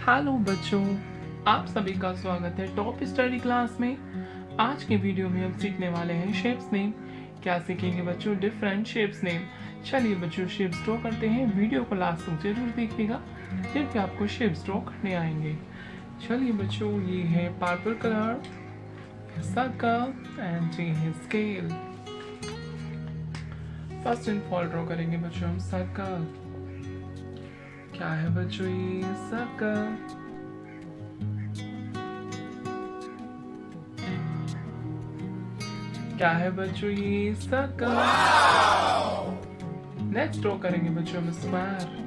Hello बच्चों, आप सभी का स्वागत है टॉप स्टडी क्लास में। आज के वीडियो में हम सीखने वाले हैं शेप्स नेम। क्या सीखेंगे बच्चों? Different shapes name. चलिए बच्चों शेप्स ड्रॉ करते हैं। वीडियो को लास्ट तक जरूर देखिएगा, फिर आपको शेप्स ड्रॉ करने आएंगे। चलिए बच्चों, ये है पर्पल कलर, सर्कल एंड ये है scale. First and fall draw करेंगे बच्चों हम सर्कल। क्या है बच्चों? ये सर्कल। क्या है बच्चों? ये सर्कल। नेक्स्ट ड्रॉ करेंगे बच्चों हम स्क्वायर।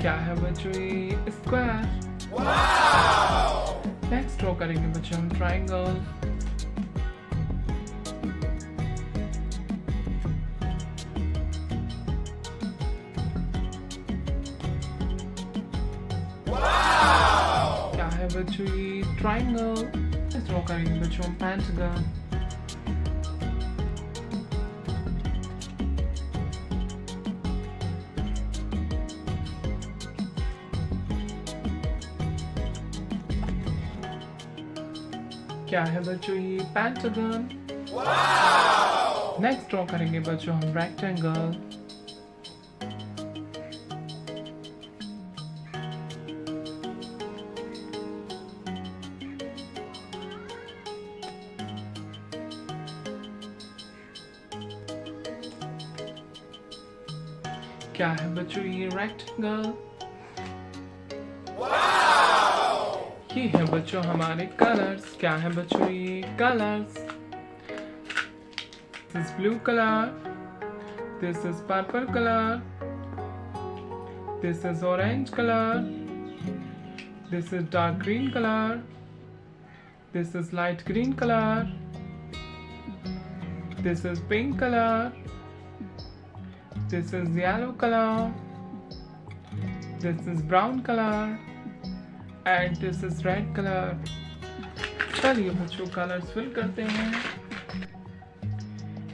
क्या है बच्चों? ये स्क्वायर। नेक्स्ट ड्रॉ करेंगे बच्चों हम ट्रायंगल। क्या है बच्चों? ये ट्रायंगल। नेक्स्ट ड्रॉ करेंगे बच्चों हम पेंटागन। क्या है बच्चों? ये पेंटागन। नेक्स्ट ड्रॉ करेंगे बच्चों हम रेक्टेंगल। क्या है बच्चों? ये रेक्टेंगल। ये है बच्चों हमारे कलर्स। क्या है बच्चों? ये colours. This is blue colour, this is purple colour, this is orange colour, this is dark green colour, this is light green colour, this is pink colour, this is yellow colour, this is brown colour and this is red colour. चलिए बच्चों colours fill करते हैं।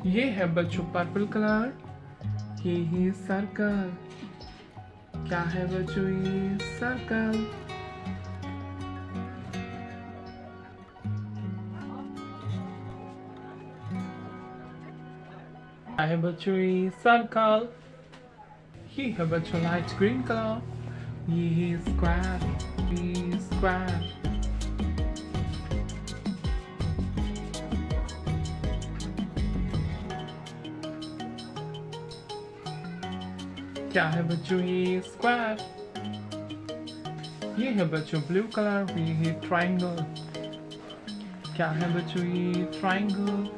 ये है बच्चों purple colour. ये है circle. क्या है बच्चों? ये सर्कल। क्या है बच्चों? ये सर्कल। ये है बच्चों लाइट ग्रीन कलर। ये है स्क्वायर। ये स्क्वायर। क्या है बच्चों? ये स्क्वायर। ये है बच्चों ब्लू कलर। ये है ट्रायंगल। क्या है बच्चों? ये ट्रायंगल।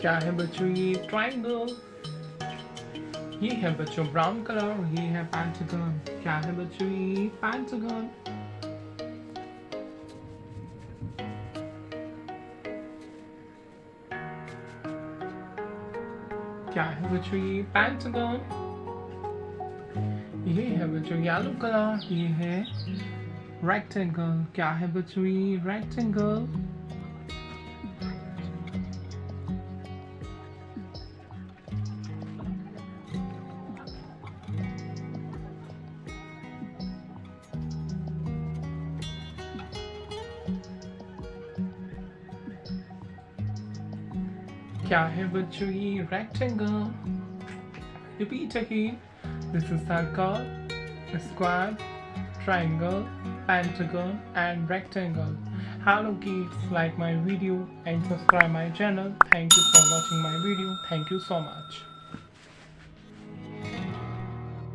क्या है बच्चों? ये ट्रायंगल। ये है बच्चों ब्राउन कलर। ये है पेंटागन। क्या है बच्चों? ये पेंटागन। क्या है बच्चों? ये पेंटागन। ये है बच्चों येलो कलर। ये है रेक्टेंगल। क्या है बच्चों? ये रेक्टेंगल। क्या है बच्चों? ये rectangle. Repeat again. This is circle, square, triangle, pentagon and rectangle. Hello kids, like my video and subscribe my channel. Thank you for watching my video. Thank you so much.